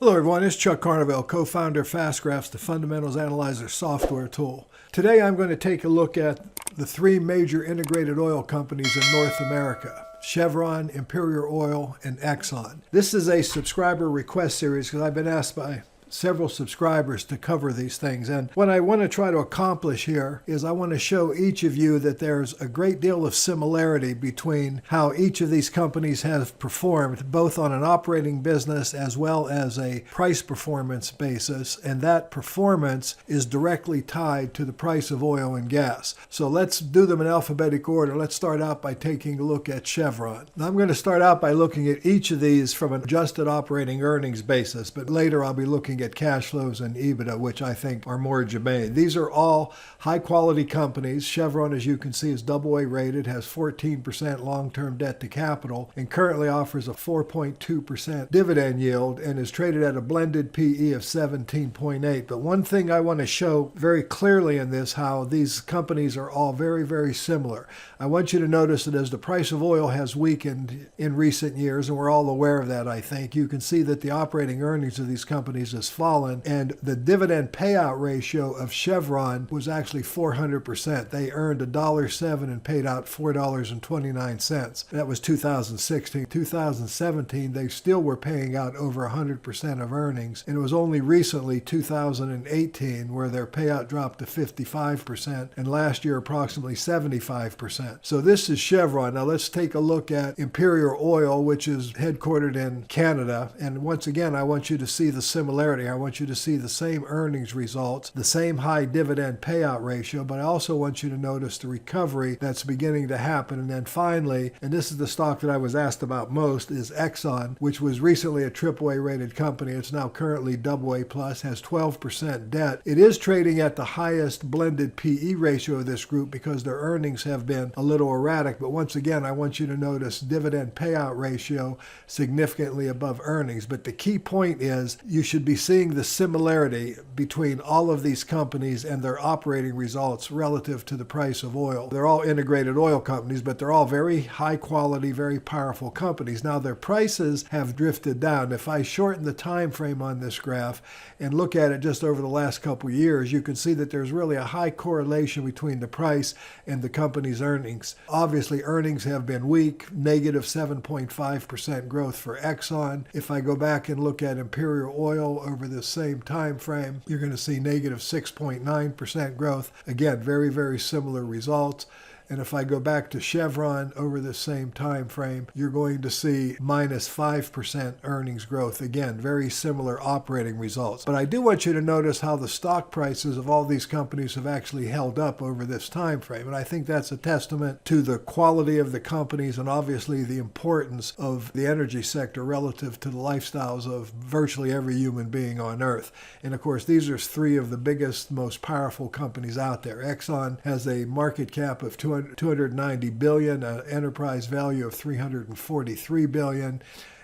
Hello everyone, it's Chuck Carnevale, co-founder of FastGraphs, the fundamentals analyzer software tool. Today I'm going to take a look at the three major integrated oil companies in North America: Chevron, Imperial Oil, and Exxon. This is a subscriber request series because I've been asked by several subscribers to cover these things. And what I want to try to accomplish here is I want to show each of you that there's a great deal of similarity between how each of these companies have performed, both on an operating business as well as a price performance basis. And that performance is directly tied to the price of oil and gas. So let's do them in alphabetical order. Let's start out by taking a look at Chevron. Now, I'm going to start out by looking at each of these from an adjusted operating earnings basis, but later I'll be looking at cash flows and EBITDA, which I think are more germane. These are all high-quality companies. Chevron, as you can see, is AA rated, has 14% long-term debt to capital, and currently offers a 4.2% dividend yield and is traded at a blended PE of 17.8. But one thing I want to show very clearly in this, how these companies are all very, very similar. I want you to notice that as the price of oil has weakened in recent years, and we're all aware of that, I think, you can see that the operating earnings of these companies has fallen, and the dividend payout ratio of Chevron was actually 400%. They earned $1.07 and paid out $4.29. That was 2016. 2017, they still were paying out over 100% of earnings, and it was only recently, 2018, where their payout dropped to 55%, and last year approximately 75%. So this is Chevron. Now let's take a look at Imperial Oil, which is headquartered in Canada, and once again I want you to see the similarity. I want you to see the same earnings results, the same high dividend payout ratio, but I also want you to notice the recovery that's beginning to happen. And then finally, and this is the stock that I was asked about most, is Exxon, which was recently a AAA rated company. It's now currently AA plus, has 12% debt. It is trading at the highest blended PE ratio of this group because their earnings have been a little erratic. But once again, I want you to notice dividend payout ratio significantly above earnings. But the key point is you should be seeing the similarity between all of these companies and their operating results relative to the price of oil. They're all integrated oil companies, but they're all very high quality, very powerful companies. Now their prices have drifted down. If I shorten the time frame on this graph and look at it just over the last couple of years, you can see that there's really a high correlation between the price and the company's earnings. Obviously, earnings have been weak, negative 7.5% growth for Exxon. If I go back and look at Imperial Oil over the same time frame, you're going to see negative 6.9% growth. Again, very, very similar results. And if I go back to Chevron over the same time frame, you're going to see minus 5% earnings growth. Again, very similar operating results. But I do want you to notice how the stock prices of all these companies have actually held up over this time frame. And I think that's a testament to the quality of the companies and obviously the importance of the energy sector relative to the lifestyles of virtually every human being on Earth. And of course, these are three of the biggest, most powerful companies out there. Exxon has a market cap of 290 billion, an enterprise value of 343 billion.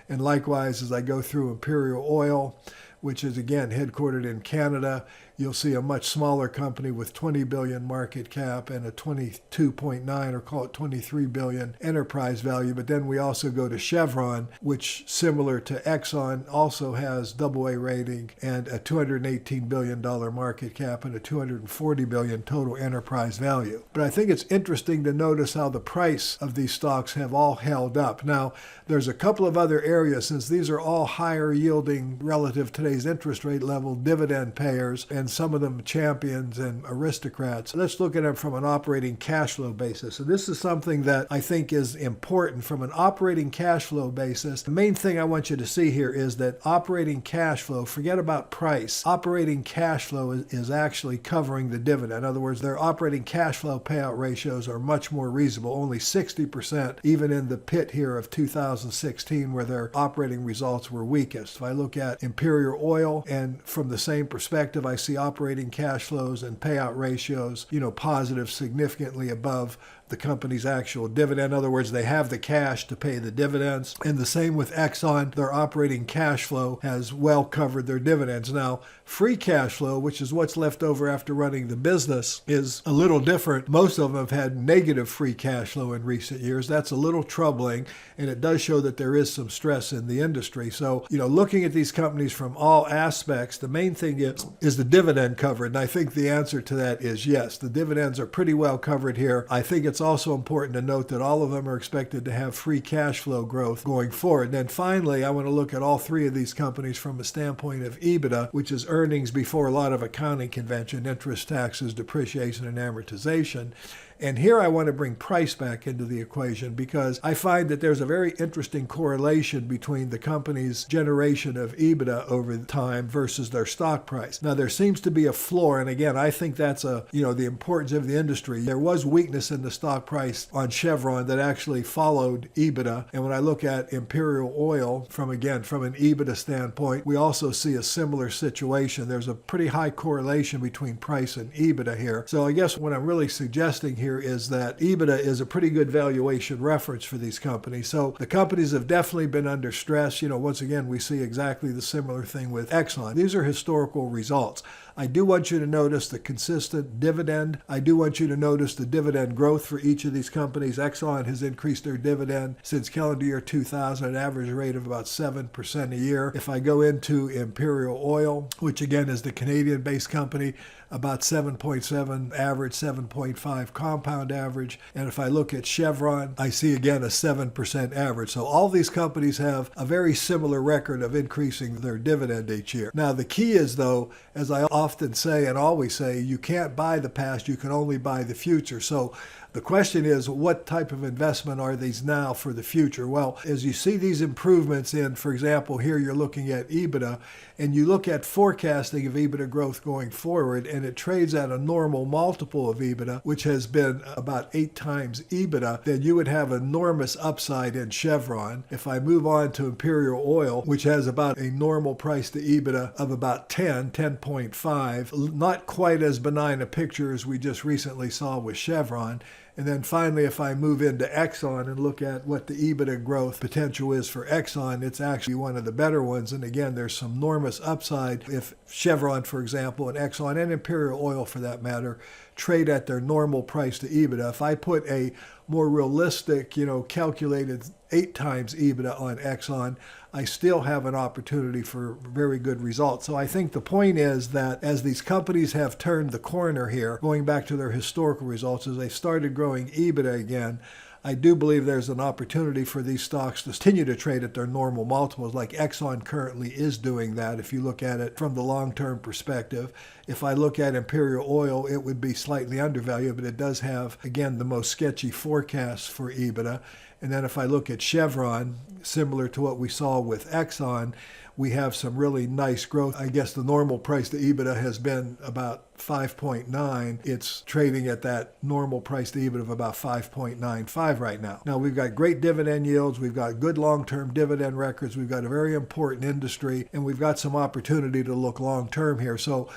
And likewise, as I go through Imperial Oil, which is again headquartered in Canada, you'll see a much smaller company with 20 billion market cap and a 22.9 or call it 23 billion enterprise value. But then we also go to Chevron, which similar to Exxon also has AA rating and a $218 billion market cap and a 240 billion total enterprise value. But I think it's interesting to notice how the price of these stocks have all held up. Now, there's a couple of other areas, since these are all higher yielding relative to today's interest rate level dividend payers, and some of them champions and aristocrats. Let's look at them from an operating cash flow basis. And this is something that I think is important from an operating cash flow basis. The main thing I want you to see here is that operating cash flow, forget about price, operating cash flow is actually covering the dividend. In other words, their operating cash flow payout ratios are much more reasonable, only 60%, even in the pit here of 2016 where their operating results were weakest. If I look at Imperial Oil, and from the same perspective, I see operating cash flows and payout ratios, positive, significantly above the company's actual dividend. In other words, they have the cash to pay the dividends. And the same with Exxon. Their operating cash flow has well covered their dividends. Now, free cash flow, which is what's left over after running the business, is a little different. Most of them have had negative free cash flow in recent years. That's a little troubling, and it does show that there is some stress in the industry. So, looking at these companies from all aspects, the main thing is the dividend covered. And I think the answer to that is yes. The dividends are pretty well covered here. I think it's also important to note that all of them are expected to have free cash flow growth going forward. And then finally, I want to look at all three of these companies from a standpoint of EBITDA, which is earnings before a lot of accounting convention, interest, taxes, depreciation, and amortization. And here I want to bring price back into the equation because I find that there's a very interesting correlation between the company's generation of EBITDA over time versus their stock price. Now, there seems to be a floor, and again, I think that's the importance of the industry. There was weakness in the stock price on Chevron that actually followed EBITDA. And when I look at Imperial Oil, from an EBITDA standpoint, we also see a similar situation. There's a pretty high correlation between price and EBITDA here. So I guess what I'm really suggesting here is that EBITDA is a pretty good valuation reference for these companies. So the companies have definitely been under stress. Once again, we see exactly the similar thing with Exxon. These are historical results. I do want you to notice the consistent dividend. I do want you to notice the dividend growth for each of these companies. Exxon has increased their dividend since calendar year 2000 at an average rate of about 7% a year. If I go into Imperial Oil, which again is the Canadian-based company, about 7.7 average, 7.5 compound average. And if I look at Chevron, I see again a 7% average. So all these companies have a very similar record of increasing their dividend each year. Now, the key is, though, as I often say and always say, you can't buy the past, you can only buy the future. So the question is, what type of investment are these now for the future? Well, as you see these improvements in, for example, here you're looking at EBITDA, and you look at forecasting of EBITDA growth going forward, and it trades at a normal multiple of EBITDA, which has been about 8 times EBITDA, then you would have enormous upside in Chevron. If I move on to Imperial Oil, which has about a normal price to EBITDA of about 10.5, not quite as benign a picture as we just recently saw with Chevron. And then finally, if I move into Exxon and look at what the EBITDA growth potential is for Exxon, it's actually one of the better ones. And again, there's some enormous upside if Chevron, for example, and Exxon and Imperial Oil, for that matter, trade at their normal price to EBITDA. If I put a more realistic, calculated 8 times EBITDA on Exxon, I still have an opportunity for very good results. So I think the point is that as these companies have turned the corner here, going back to their historical results, as they started growing EBITDA again, I do believe there's an opportunity for these stocks to continue to trade at their normal multiples, like Exxon currently is doing that if you look at it from the long-term perspective. If I look at Imperial Oil, it would be slightly undervalued, but it does have, again, the most sketchy forecasts for EBITDA. And then if I look at Chevron, similar to what we saw with Exxon, we have some really nice growth. I guess the normal price to EBITDA has been about 5.9. It's trading at that normal price to EBITDA of about 5.95 right now. Now, we've got great dividend yields. We've got good long-term dividend records. We've got a very important industry, and we've got some opportunity to look long-term here. So,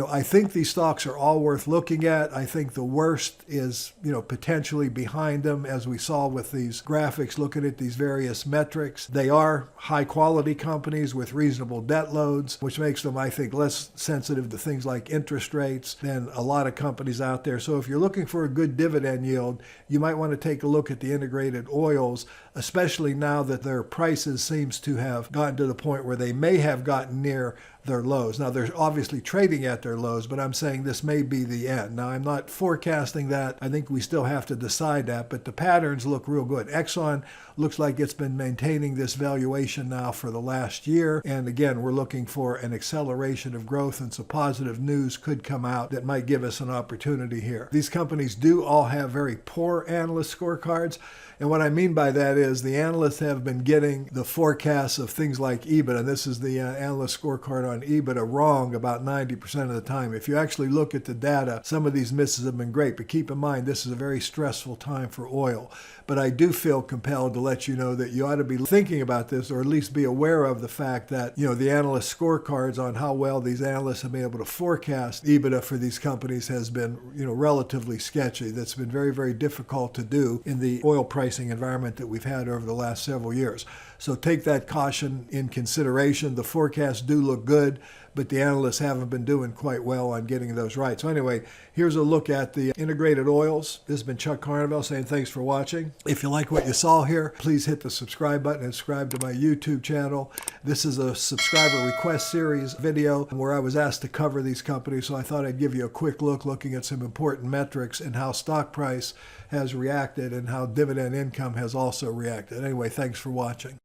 I think these stocks are all worth looking at. I think the worst is, potentially behind them, as we saw with these graphics looking at these various metrics. They are high-quality companies with reasonable debt loads, which makes them, I think, less sensitive to things like interest rates than a lot of companies out there. So if you're looking for a good dividend yield, you might want to take a look at the integrated oils, especially now that their prices seems to have gotten to the point where they may have gotten near their lows. Now, they're obviously trading at their lows, but I'm saying this may be the end. Now, I'm not forecasting that. I think we still have to decide that, but the patterns look real good. Exxon looks like it's been maintaining this valuation now for the last year. And again, we're looking for an acceleration of growth, and some positive news could come out that might give us an opportunity here. These companies do all have very poor analyst scorecards. And what I mean by that is the analysts have been getting the forecasts of things like EBITDA, and this is the analyst scorecard on EBITDA, wrong about 90% of the time. If you actually look at the data, some of these misses have been great, but keep in mind this is a very stressful time for oil. But I do feel compelled to let you know that you ought to be thinking about this, or at least be aware of the fact that, the analyst scorecards on how well these analysts have been able to forecast EBITDA for these companies has been, relatively sketchy. That's been very, very difficult to do in the oil pricing environment that we've had over the last several years. So take that caution in consideration. The forecasts do look good, but the analysts haven't been doing quite well on getting those right. So anyway, here's a look at the integrated oils. This has been Chuck Carnevale saying thanks for watching. If you like what you saw here, please hit the subscribe button and subscribe to my YouTube channel. This is a subscriber request series video where I was asked to cover these companies, so I thought I'd give you a quick look looking at some important metrics and how stock price has reacted and how dividend income has also reacted. Anyway, thanks for watching.